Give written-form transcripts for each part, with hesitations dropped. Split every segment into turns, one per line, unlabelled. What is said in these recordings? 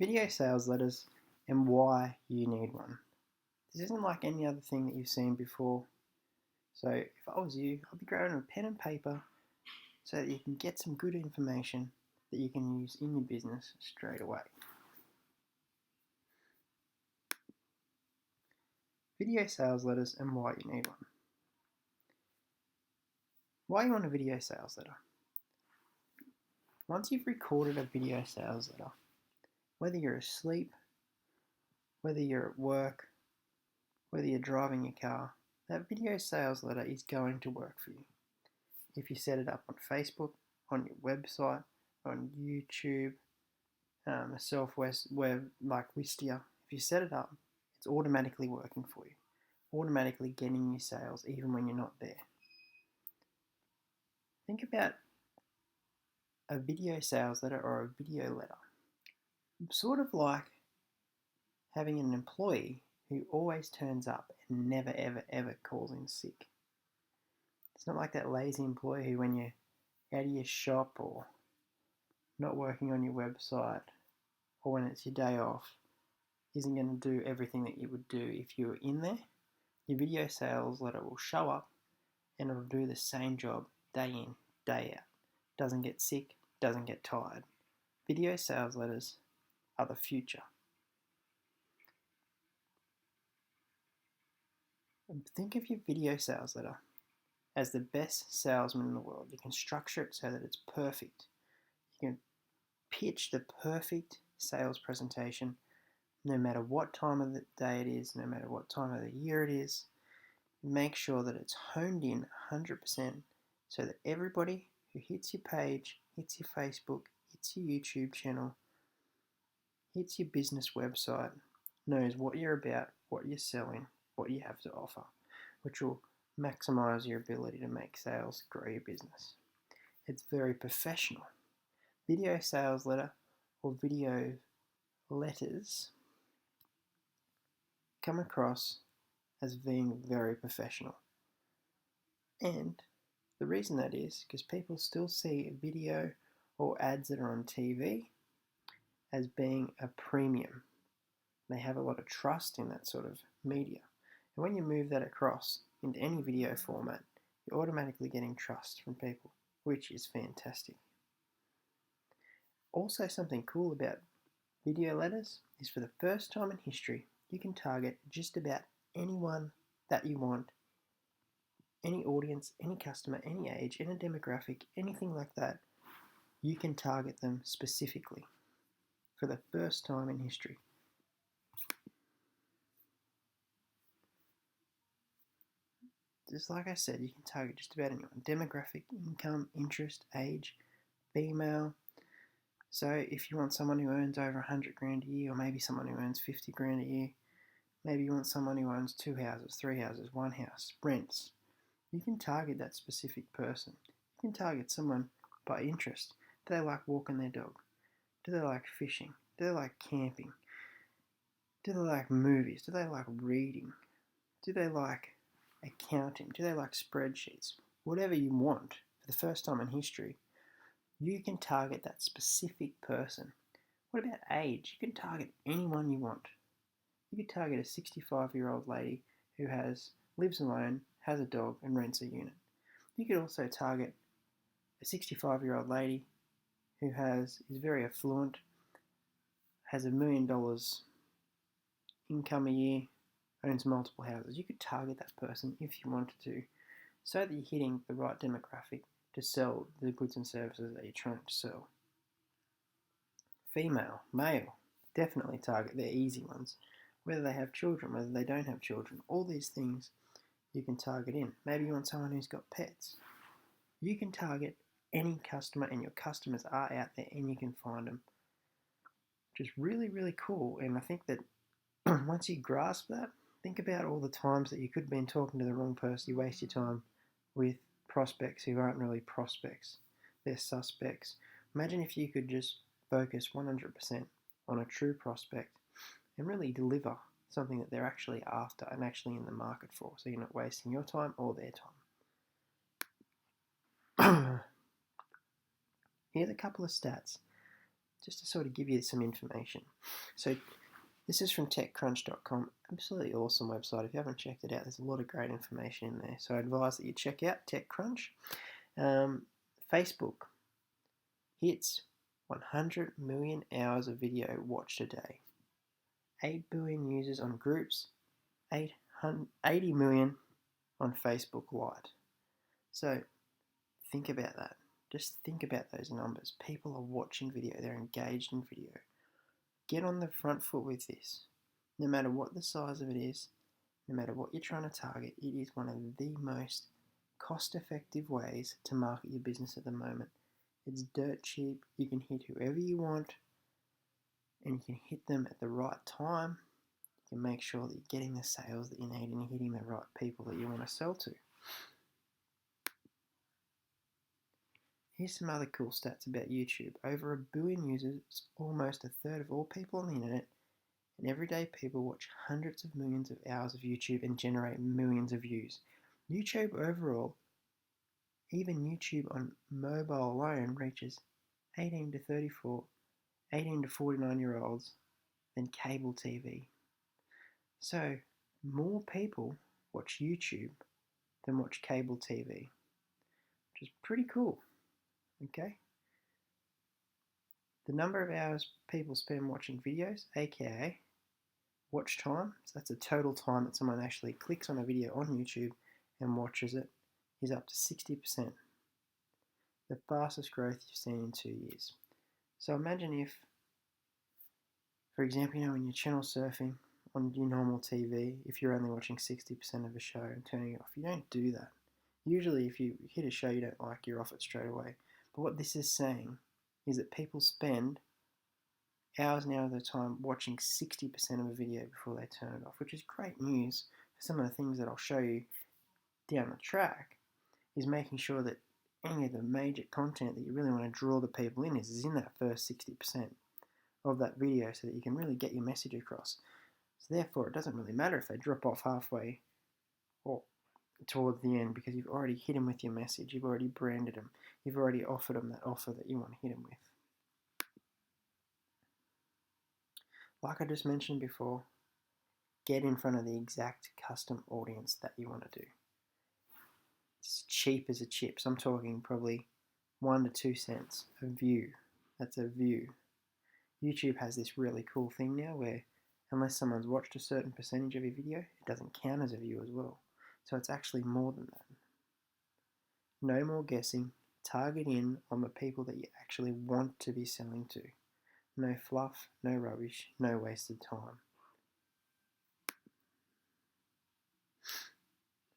Video sales letters and why you need one. This isn't like any other thing that you've seen before. So if I was you, I'd be grabbing a pen and paper so that you can get some good information that you can use in your business straight away. Video sales letters and why you need one. Why you want a video sales letter? Once you've recorded a video sales letter, whether you're asleep, whether you're at work, whether you're driving your car, that video sales letter is going to work for you. If you set it up on Facebook, on your website, on YouTube, a self-web like Wistia, if you set it up, it's automatically working for you, automatically getting you sales even when you're not there. Think about a video sales letter or a video letter. Sort of like having an employee who always turns up and never ever ever calls in sick. It's not like that lazy employee who, when you're out of your shop or not working on your website or when it's your day off, isn't going to do everything that you would do if you were in there. Your video sales letter will show up and it'll do the same job day in, day out. Doesn't get sick, doesn't get tired. Video sales letters are the future. Think of your video sales letter as the best salesman in the world. You can structure it so that it's perfect. You can pitch the perfect sales presentation no matter what time of the day it is, no matter what time of the year it is. Make sure that it's honed in 100% so that everybody who hits your page, hits your Facebook, hits your YouTube channel, hits your business website, knows what you're about, what you're selling, what you have to offer, which will maximize your ability to make sales, grow your business. It's very professional. Video sales letter or video letters come across as being very professional. And the reason that is because people still see video or ads that are on TV as being a premium. They have a lot of trust in that sort of media. And when you move that across into any video format, you're automatically getting trust from people, which is fantastic. Also, something cool about video letters is for the first time in history, you can target just about anyone that you want, any audience, any customer, any age, any demographic, anything like that. You can target them specifically for the first time in history. Just like I said, you can target just about anyone. Demographic, income, interest, age, female. So if you want someone who earns over 100 grand a year, or maybe someone who earns 50 grand a year, maybe you want someone who owns 2 houses, 3 houses, 1 house, rents, you can target that specific person. You can target someone by interest. Do they like walking their dog? Do they like fishing? Do they like camping? Do they like movies? Do they like reading? Do they like accounting? Do they like spreadsheets? Whatever you want, for the first time in history, you can target that specific person. What about age? You can target anyone you want. You could target a 65-year-old lady who lives alone, has a dog, and rents a unit. You could also target a 65-year-old lady who is very affluent, has $1 million income a year, owns multiple houses. You could target that person if you wanted to, so that you're hitting the right demographic to sell the goods and services that you're trying to sell. Female, male, definitely target the easy ones. Whether they have children, whether they don't have children, all these things you can target in. Maybe you want someone who's got pets. You can target any customer, and your customers are out there and you can find them. Which is really, really cool. And I think that once you grasp that, think about all the times that you could have been talking to the wrong person. You waste your time with prospects who aren't really prospects. They're suspects. Imagine if you could just focus 100% on a true prospect and really deliver something that they're actually after and actually in the market for, so you're not wasting your time or their time. Here's a couple of stats just to sort of give you some information. So this is from TechCrunch.com. Absolutely awesome website. If you haven't checked it out, there's a lot of great information in there. So I advise that you check out TechCrunch. Facebook hits 100 million hours of video watched a day. 8 billion users on groups, 80 million on Facebook Lite. So think about that. Just think about those numbers. People are watching video, they're engaged in video. Get on the front foot with this. No matter what the size of it is, no matter what you're trying to target, it is one of the most cost-effective ways to market your business at the moment. It's dirt cheap. You can hit whoever you want, and you can hit them at the right time. You can make sure that you're getting the sales that you need and you're hitting the right people that you want to sell to. Here's some other cool stats about YouTube. Over 1 billion users, almost a third of all people on the internet, and everyday people watch hundreds of millions of hours of YouTube and generate millions of views. YouTube overall, even YouTube on mobile alone, reaches 18 to 49-year-olds than cable TV. So more people watch YouTube than watch cable TV, which is pretty cool. Okay. The number of hours people spend watching videos, aka watch time, so that's the total time that someone actually clicks on a video on YouTube and watches it, is up to 60%. The fastest growth you've seen in 2 years. So imagine if, for example, when you're channel surfing on your normal TV, if you're only watching 60% of a show and turning it off, you don't do that. Usually if you hit a show you don't like, you're off it straight away. But what this is saying is that people spend hours and hours of time watching 60% of a video before they turn it off, which is great news for some of the things that I'll show you down the track, is making sure that any of the major content that you really want to draw the people in is in that first 60% of that video so that you can really get your message across. So therefore, it doesn't really matter if they drop off halfway or towards the end, because you've already hit them with your message, you've already branded them, you've already offered them that offer that you want to hit them with. Like I just mentioned before, get in front of the exact custom audience that you want to do. It's cheap as a chips. I'm talking probably 1 to 2 cents a view. That's a view. YouTube has this really cool thing now where unless someone's watched a certain percentage of your video, it doesn't count as a view as well. So it's actually more than that. No more guessing. Target in on the people that you actually want to be selling to. No fluff, no rubbish, no wasted time.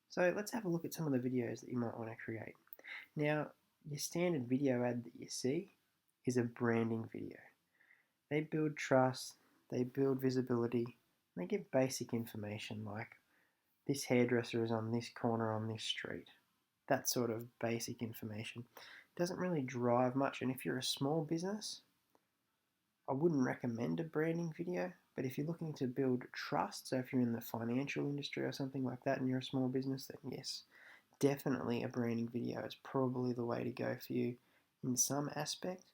So let's have a look at some of the videos that you might want to create. Now, your standard video ad that you see is a branding video. They build trust, they build visibility, they give basic information like this hairdresser is on this corner on this street. That sort of basic information. Doesn't really drive much, and if you're a small business, I wouldn't recommend a branding video, but if you're looking to build trust, so if you're in the financial industry or something like that and you're a small business, then yes, definitely a branding video is probably the way to go for you in some aspect.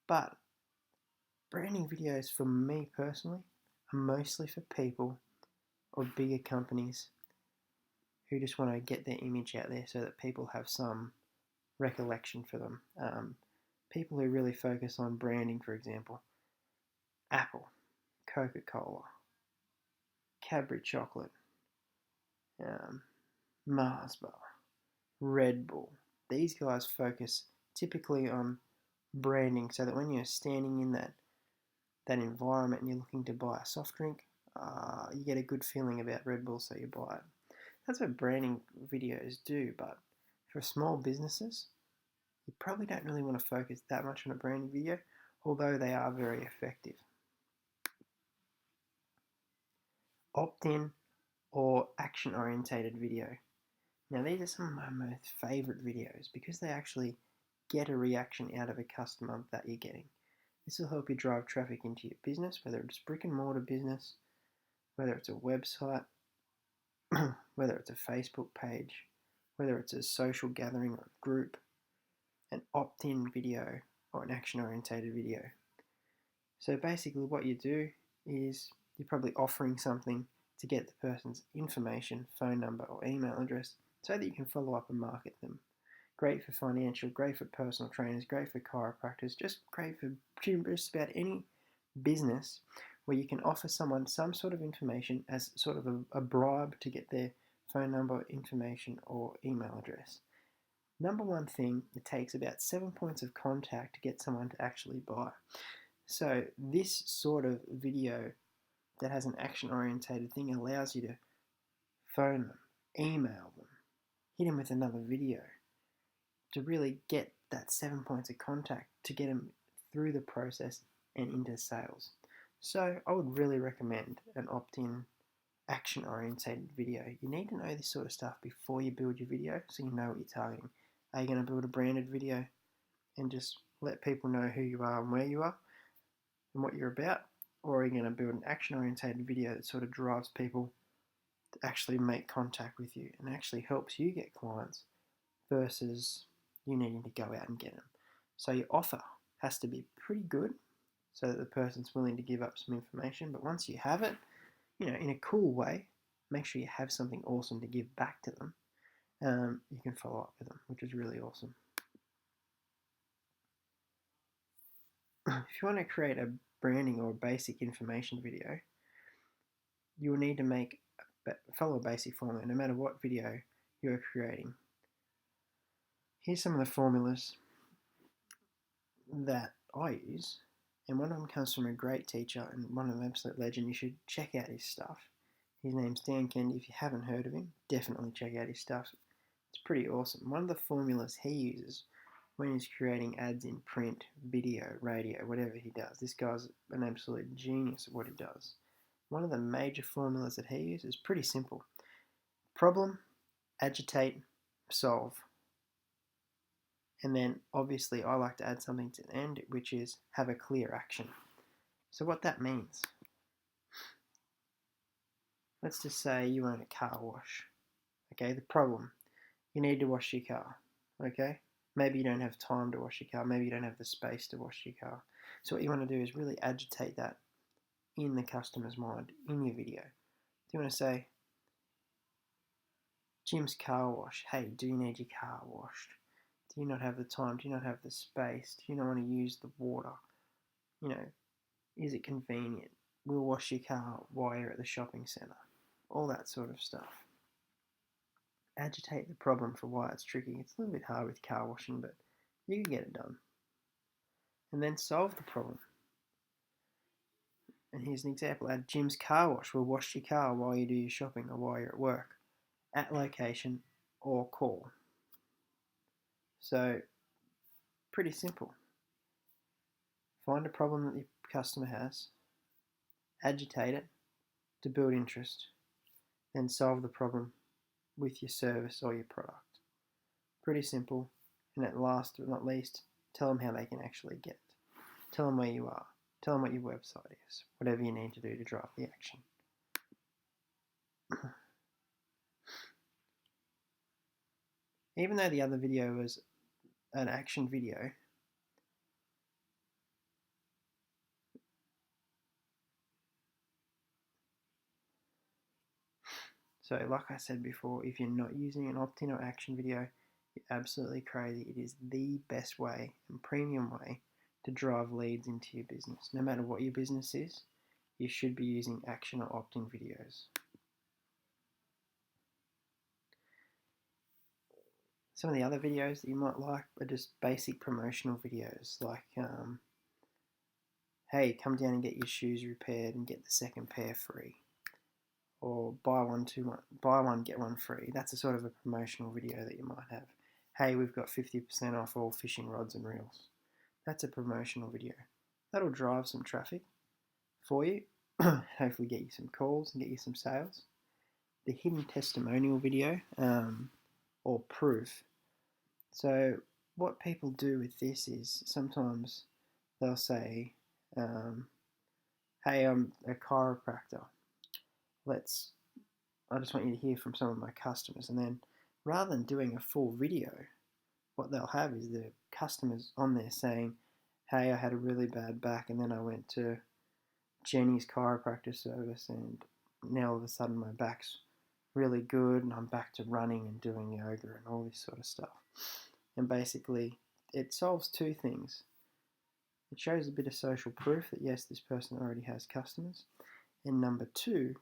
But branding videos for me personally are mostly for people or bigger companies who just want to get their image out there so that people have some recollection for them. People who really focus on branding, for example, Apple, Coca-Cola, Cadbury chocolate, Mars bar, Red Bull. These guys focus typically on branding so that when you're standing in that environment and you're looking to buy a soft drink, you get a good feeling about Red Bull, so you buy it. That's what branding videos do, but for small businesses, you probably don't really want to focus that much on a branding video, although they are very effective. Opt-in or action-orientated video. Now these are some of my most favorite videos because they actually get a reaction out of a customer that you're getting. This will help you drive traffic into your business, whether it's brick and mortar business, whether it's a website, whether it's a Facebook page, whether it's a social gathering or group. An opt-in video or an action-orientated video So basically what you do is you're probably offering something to get the person's information, phone number or email address so that you can follow up and market them. Great for financial, great for personal trainers, great for chiropractors, just great for just about any business where you can offer someone some sort of information as sort of a bribe to get their phone number, information or email address. Number one thing, it takes about 7 points of contact to get someone to actually buy. So this sort of video that has an action-orientated thing allows you to phone them, email them, hit them with another video to really get that 7 points of contact to get them through the process and into sales. So I would really recommend an opt-in action-orientated video. You need to know this sort of stuff before you build your video so you know what you're targeting. Are you going to build a branded video and just let people know who you are and where you are and what you're about? Or are you going to build an action-orientated video that sort of drives people to actually make contact with you and actually helps you get clients versus you needing to go out and get them? So your offer has to be pretty good so that the person's willing to give up some information. But once you have it, in a cool way, make sure you have something awesome to give back to them. You can follow up with them, which is really awesome. If you want to create a branding or basic information video, you will need to follow a basic formula no matter what video you're creating. Here's some of the formulas that I use, and one of them comes from a great teacher and one of them absolute legend. You should check out his stuff. His name's Dan Kennedy. If you haven't heard of him, definitely check out his stuff. It's pretty awesome. One of the formulas he uses when he's creating ads in print, video, radio, whatever he does. This guy's an absolute genius at what he does. One of the major formulas that he uses is pretty simple. Problem, agitate, solve. And then obviously I like to add something to the end, which is have a clear action. So what that means, let's just say you own a car wash. Okay, the problem, you need to wash your car. Okay, maybe you don't have time to wash your car, maybe you don't have the space to wash your car. So what you want to do is really agitate that in the customer's mind in your video. You want to say, Jim's car wash, hey, do you need your car washed? Do you not have the time? Do you not have the space? Do you not want to use the water? Is it convenient? We'll wash your car while you're at the shopping centre. All that sort of stuff. Agitate the problem for why it's tricky. It's a little bit hard with car washing, but you can get it done. And then solve the problem. And here's an example. At Jim's car wash, we'll wash your car while you do your shopping or while you're at work, at location or call. So, pretty simple. Find a problem that your customer has, agitate it to build interest, then solve the problem with your service or your product. Pretty simple, and at last but not least, tell them how they can actually get it. Tell them where you are. Tell them what your website is. Whatever you need to do to drive the action. Even though the other video was an action video, so like I said before, if you're not using an opt-in or action video, you're absolutely crazy. It is the best way and premium way to drive leads into your business. No matter what your business is, you should be using action or opt-in videos. Some of the other videos that you might like are just basic promotional videos like, hey, come down and get your shoes repaired and get the second pair free. Or buy one, get one free. That's a sort of a promotional video that you might have. Hey, we've got 50% off all fishing rods and reels. That's a promotional video. That'll drive some traffic for you, hopefully get you some calls and get you some sales. The hidden testimonial video, or proof. So what people do with this is sometimes they'll say, hey, I'm a chiropractor. I just want you to hear from some of my customers. And then rather than doing a full video, what they'll have is the customers on there saying, hey, I had a really bad back, and then I went to Jenny's chiropractor service, and now all of a sudden my back's really good, and I'm back to running and doing yoga and all this sort of stuff. And basically, it solves two things. It shows a bit of social proof that yes, this person already has customers, and number two,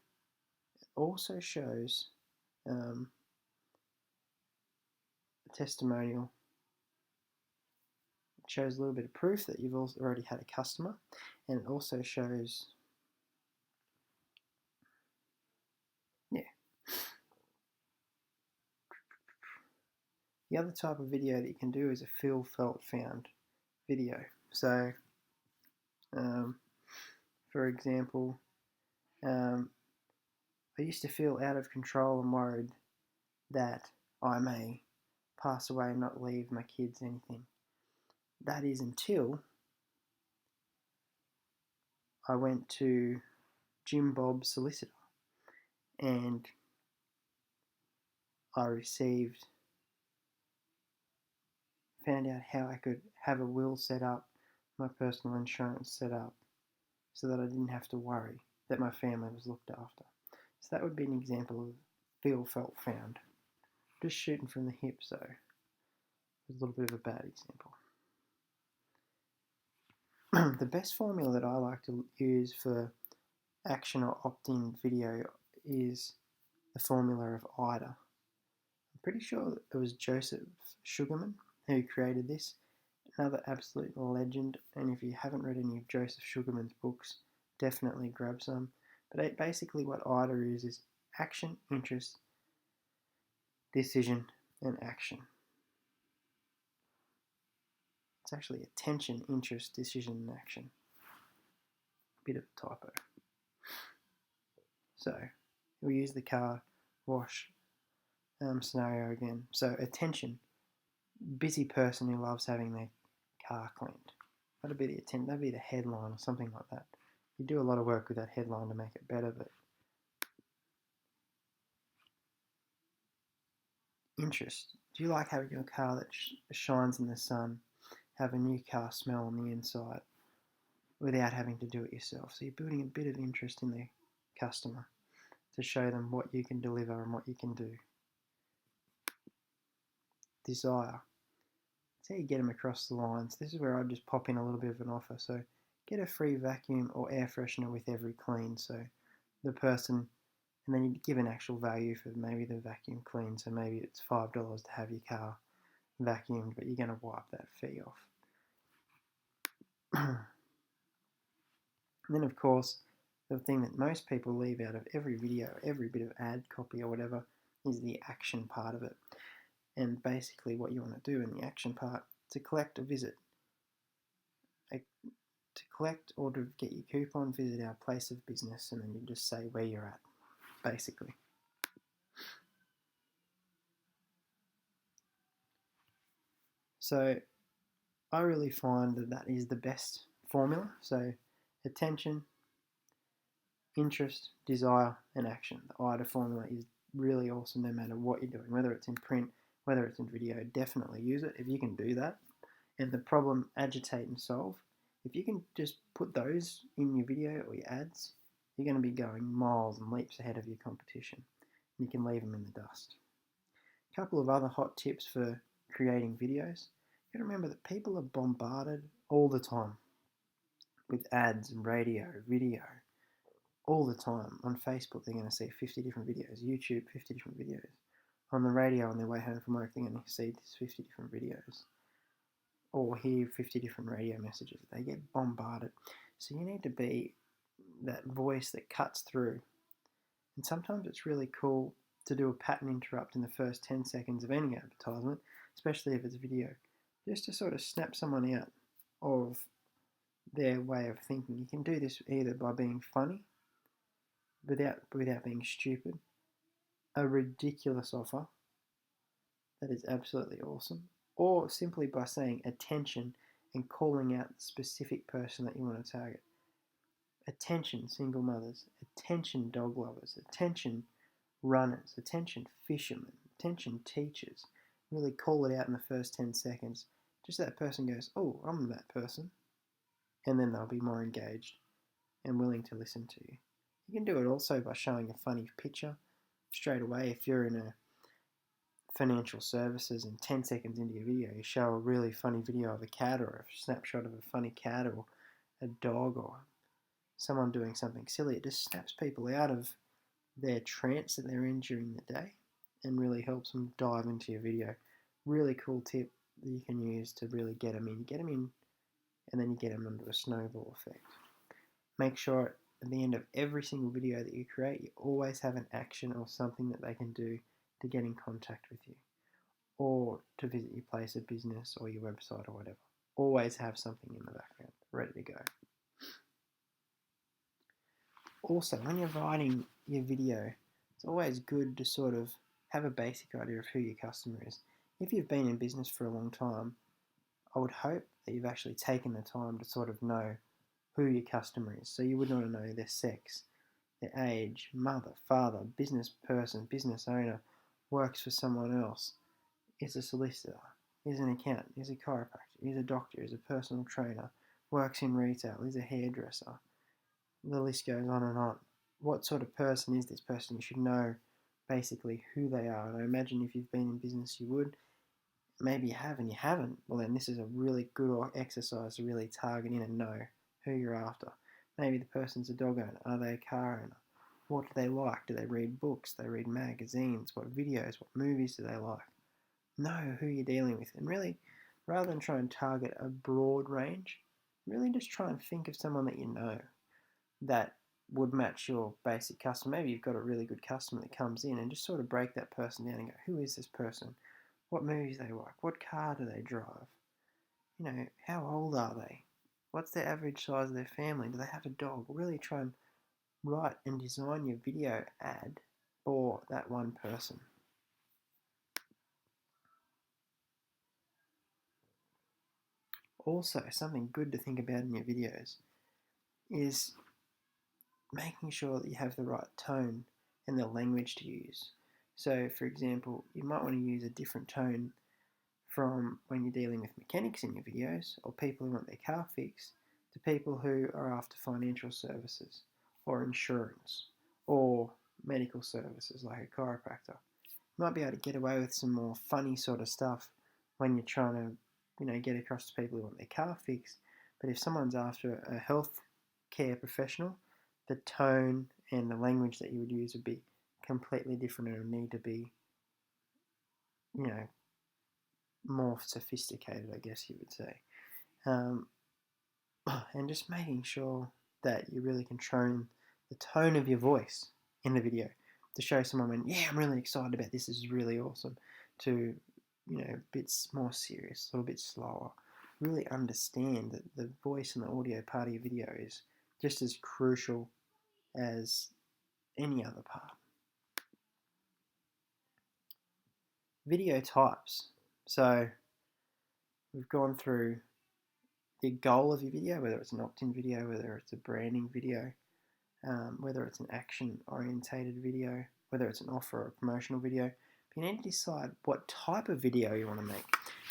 it also shows a testimonial. It shows a little bit of proof that you've already had a customer, and it also shows, yeah. The other type of video that you can do is a feel, felt, found video. So, for example, I used to feel out of control and worried that I may pass away and not leave my kids anything. That is until I went to Jim Bob's solicitor and I found out how I could have a will set up, my personal insurance set up, so that I didn't have to worry that my family was looked after. So that would be an example of feel, felt, found. Just shooting from the hip, so it's a little bit of a bad example. The best formula that I like to use for action or opt-in video is the formula of IDA. I'm pretty sure that it was Joseph Sugarman who created this, another absolute legend, and if you haven't read any of Joseph Sugarman's books, definitely grab some. But basically what IDA is action, interest, decision, and action. It's actually attention, interest, decision, and action. Bit of a typo. So we'll use the car wash scenario again. So attention, busy person who loves having their car cleaned. That'd be the headline or something like that. You do a lot of work with that headline to make it better, but interest. Do you like having your car that shines in the sun, have a new car smell on the inside without having to do it yourself? So you're building a bit of interest in the customer to show them what you can deliver and what you can do. Desire. That's how you get them across the lines. This is where I just pop in a little bit of an offer. So get a free vacuum or air freshener with every clean. So the person, and then you give an actual value for maybe the vacuum clean. So maybe it's $5 to have your car vacuumed, but you're going to wipe that fee off. And then of course, the thing that most people leave out of every video, every bit of ad copy or whatever, is the action part of it. And basically what you want to do in the action part, to collect a visit. To collect or to get your coupon, visit our place of business, and then you just say where you're at, basically. So I really find that is the best formula. So attention, interest, desire, and action. The IDA formula is really awesome no matter what you're doing, whether it's in print, whether it's in video. Definitely use it if you can do that. And the problem, agitate and solve. If you can just put those in your video or your ads, you're going to be going miles and leaps ahead of your competition. And you can leave them in the dust. A couple of other hot tips for creating videos. You got to remember that people are bombarded all the time with ads and radio, video, all the time. On Facebook, they're going to see 50 different videos. YouTube, 50 different videos. On the radio on their way home from work, they're going to see 50 different videos. Or hear 50 different radio messages. They get bombarded. So you need to be that voice that cuts through. And sometimes it's really cool to do a pattern interrupt in the first 10 seconds of any advertisement, especially if it's video, just to sort of snap someone out of their way of thinking. You can do this either by being funny, without being stupid, a ridiculous offer that is absolutely awesome, or simply by saying attention and calling out the specific person that you want to target. Attention single mothers, attention dog lovers, attention runners, attention fishermen, attention teachers. Really call it out in the first 10 seconds. Just so that person goes, oh, I'm that person. and then they'll be more engaged and willing to listen to you. You can do it also by showing a funny picture straight away. If you're in a financial services and 10 seconds into your video you show a really funny video of a cat or a snapshot of a funny cat or a dog or someone doing something silly, it just snaps people out of their trance that they're in during the day and really helps them dive into your video. Really cool tip that you can use to really get them in. Get them in and then you get them into a snowball effect. Make sure at the end of every single video that you create, you always have an action or something that they can do to get in contact with you or to visit your place of business or your website or whatever. Always have something in the background ready to go. Also, when you're writing your video, it's always good to sort of have a basic idea of who your customer is. If you've been in business for a long time, I would hope that you've actually taken the time to sort of know who your customer is. So you would want to know their sex, their age, mother, father, business person, business owner, works for someone else, is a solicitor, is an accountant, is a chiropractor, is a doctor, is a personal trainer, works in retail, is a hairdresser. The list goes on and on. What sort of person is this person? You should know basically who they are. And I imagine if you've been in business, you would. Maybe you have and you haven't. Well, then this is a really good exercise to really target in and know who you're after. Maybe the person's a dog owner. Are they a car owner? What do they like? Do they read books? Do they read magazines? What videos? What movies do they like? Know who you're dealing with. And really, rather than try and target a broad range, really just try and think of someone that you know that would match your basic customer. Maybe you've got a really good customer that comes in and just sort of break that person down and go, who is this person? What movies they like? What car do they drive? You know, how old are they? What's their average size of their family? Do they have a dog? Really try and write and design your video ad for that one person. Also, something good to think about in your videos is making sure that you have the right tone and the language to use. So, for example, you might want to use a different tone from when you're dealing with mechanics in your videos or people who want their car fixed to people who are after financial services or insurance or medical services like a chiropractor. You might be able to get away with some more funny sort of stuff when you're trying to, get across to people who want their car fixed. But if someone's after a health care professional, the tone and the language that you would use would be completely different and would need to be, more sophisticated, I guess you would say. And just making sure that you really control the tone of your voice in the video to show someone when, yeah, I'm really excited about this is really awesome, to, a bit more serious, a little bit slower. Really understand that the voice and the audio part of your video is just as crucial as any other part. Video types. So we've gone through the goal of your video, whether it's an opt-in video, whether it's a branding video, whether it's an action-orientated video, whether it's an offer or a promotional video. But you need to decide what type of video you want to make.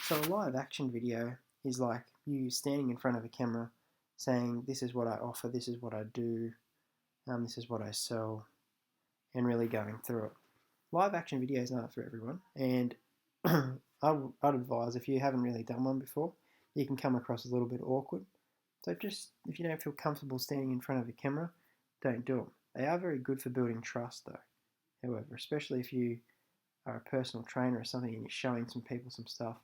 So a live action video is like you standing in front of a camera saying, this is what I offer, this is what I do, this is what I sell, and really going through it. Live action videos aren't for everyone, and I'd advise, if you haven't really done one before, you can come across a little bit awkward. So just, if you don't feel comfortable standing in front of a camera, don't do them. They are very good for building trust though. However, especially if you are a personal trainer or something and you're showing some people some stuff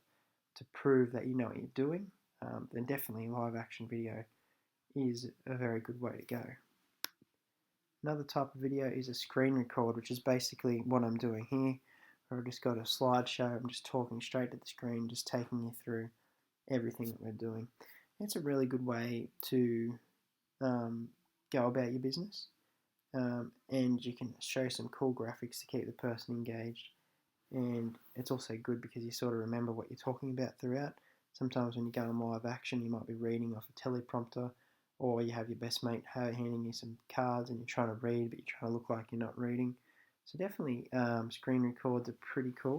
to prove that you know what you're doing, then definitely live action video is a very good way to go. Another type of video is a screen record, which is basically what I'm doing here. I've just got a slideshow, I'm just talking straight to the screen, just taking you through everything that we're doing. It's a really good way to go about your business, and you can show some cool graphics to keep the person engaged, and it's also good because you sort of remember what you're talking about throughout. Sometimes when you go in live action, you might be reading off a teleprompter, or you have your best mate handing you some cards and you're trying to read but you're trying to look like you're not reading. So definitely screen records are pretty cool.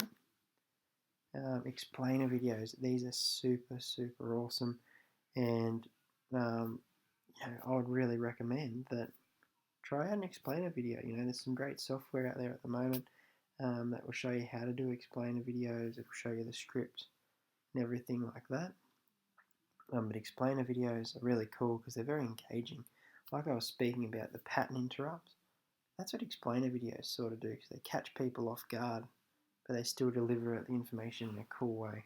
Explainer videos, these are super awesome, and I would really recommend that try out an explainer video. There's some great software out there at the moment that will show you how to do explainer videos. It will show you the script and everything like that. But explainer videos are really cool because they're very engaging. Like I was speaking about the pattern interrupts, that's what explainer videos sort of do, because they catch people off guard, but they still deliver the information in a cool way.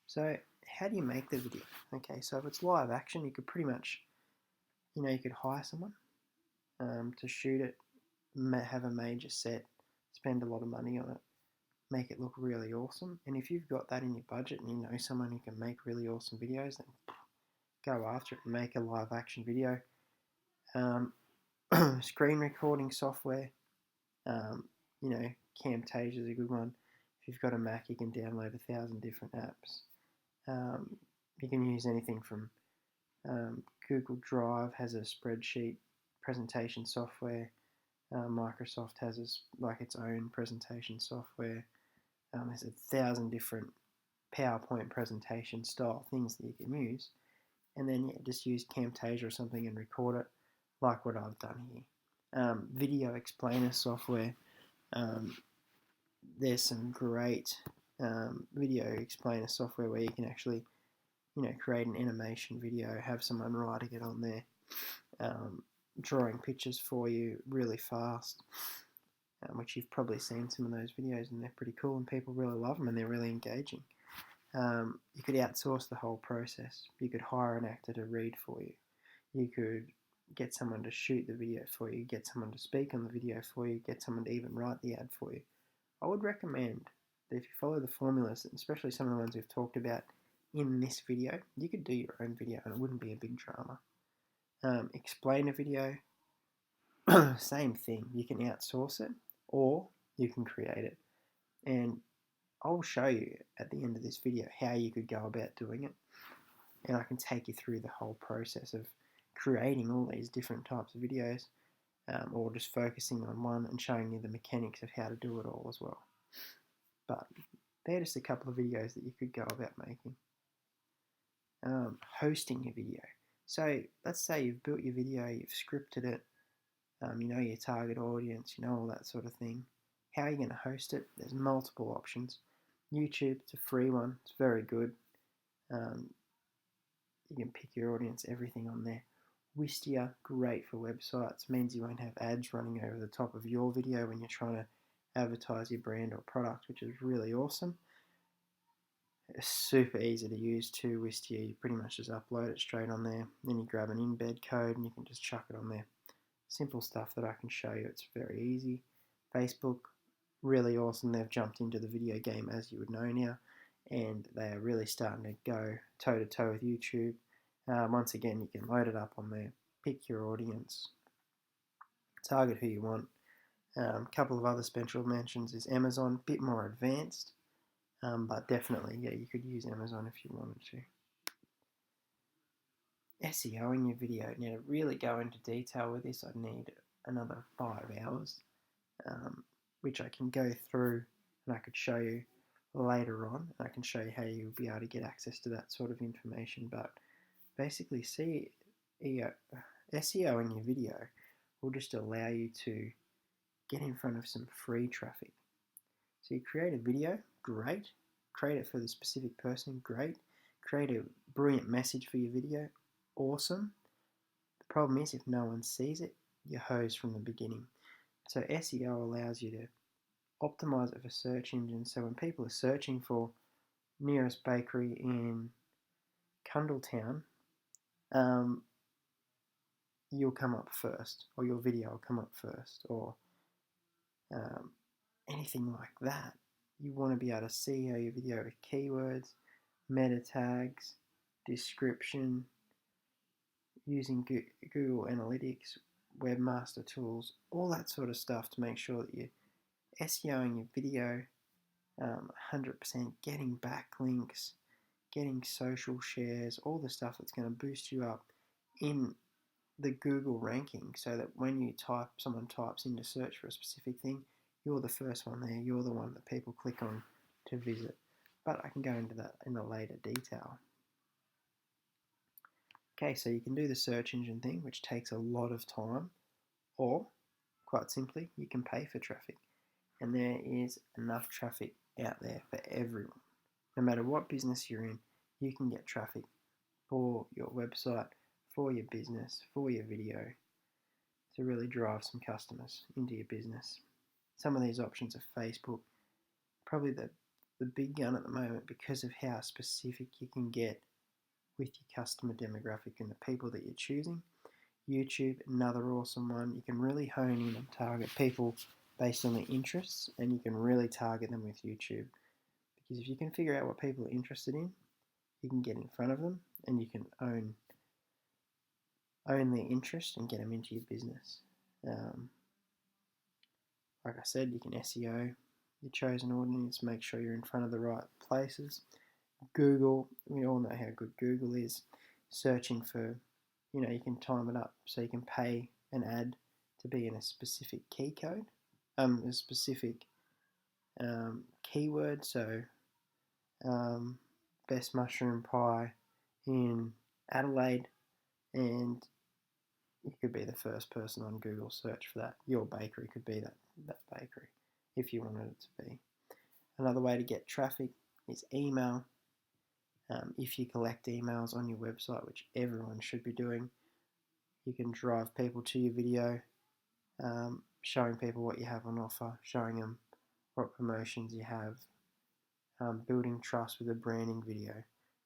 So how do you make the video? Okay, so if it's live action, you could pretty much, you could hire someone to shoot it, have a major set, spend a lot of money on it, make it look really awesome. And if you've got that in your budget and you know someone who can make really awesome videos, then go after it and make a live action video. Screen recording software, Camtasia is a good one. If you've got a Mac, you can download 1,000 different apps. You can use anything from Google Drive has a spreadsheet presentation software. Microsoft has its own presentation software. There's 1,000 different PowerPoint presentation style things that you can use, and then just use Camtasia or something and record it like what I've done here. Video explainer software. There's some great video explainer software where you can actually create an animation video, have someone writing it on there, drawing pictures for you really fast, which you've probably seen some of those videos, and they're pretty cool and people really love them and they're really engaging. You could outsource the whole process. You could hire an actor to read for you. You could get someone to shoot the video for you, get someone to speak on the video for you, get someone to even write the ad for you. I would recommend that if you follow the formulas, especially some of the ones we've talked about in this video, you could do your own video and it wouldn't be a big drama. Explain a video, same thing. You can outsource it or you can create it. And I'll show you at the end of this video how you could go about doing it. And I can take you through the whole process of creating all these different types of videos, or just focusing on one and showing you the mechanics of how to do it all as well. But they're just a couple of videos that you could go about making. Hosting your video. So let's say you've built your video, you've scripted it, you know your target audience, you know all that sort of thing. How are you going to host it? There's multiple options. YouTube, it's a free one, it's very good. You can pick your audience, everything on there. Wistia, great for websites, means you won't have ads running over the top of your video when you're trying to advertise your brand or product, which is really awesome. It's super easy to use too, Wistia. You pretty much just upload it straight on there. Then you grab an embed code and you can just chuck it on there. Simple stuff that I can show you. It's very easy. Facebook, really awesome. They've jumped into the video game, as you would know now, and they are really starting to go toe-to-toe with YouTube. Once again, you can load it up on there, pick your audience, target who you want. A couple of other special mentions is Amazon, a bit more advanced, but definitely, yeah, you could use Amazon if you wanted to. SEO in your video. Now, to really go into detail with this, I'd need another 5 hours, which I can go through and I could show you later on. I can show you how you'll be able to get access to that sort of information, but basically SEO in your video will just allow you to get in front of some free traffic. So you create a video, great. Create it for the specific person, great. Create a brilliant message for your video, awesome. The problem is if no one sees it, you're hosed from the beginning. So SEO allows you to optimize it for search engines. So when people are searching for nearest bakery in Cundletown, you'll come up first, or your video will come up first, or anything like that. You want to be able to see how your video with keywords, meta tags, description, using Google Analytics, Webmaster Tools, all that sort of stuff to make sure that you're SEOing your video 100%, getting backlinks, getting social shares, all the stuff that's going to boost you up in the Google ranking, so that when someone types in to search for a specific thing, you're the first one there, you're the one that people click on to visit. but I can go into that in a later detail. Okay, so you can do the search engine thing, which takes a lot of time, or quite simply, you can pay for traffic. And there is enough traffic out there for everyone. No matter what business you're in, you can get traffic for your website, for your business, for your video to really drive some customers into your business. Some of these options are Facebook, probably the big gun at the moment because of how specific you can get with your customer demographic and the people that you're choosing. YouTube, another awesome one. You can really hone in and target people based on their interests, and you can really target them with YouTube. Because if you can figure out what people are interested in, you can get in front of them and you can own their interest and get them into your business. Like I said, you can SEO your chosen audience, make sure you're in front of the right places. Google, we all know how good Google is. Searching for, you can time it up so you can pay an ad to be in a specific key code, a specific keyword. So, best mushroom pie in Adelaide, and you could be the first person on Google search for that. Your bakery could be that bakery if you wanted it to be. Another way to get traffic is email. If you collect emails on your website, which everyone should be doing, you can drive people to your video, showing people what you have on offer, showing them what promotions you have, building trust with a branding video.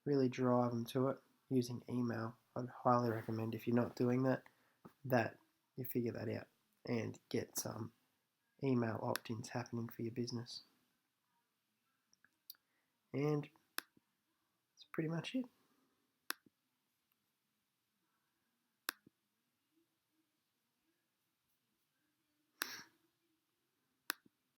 Really drive them to it using email. I'd highly recommend, if you're not doing that you figure that out and get some email opt-ins happening for your business. And that's pretty much it.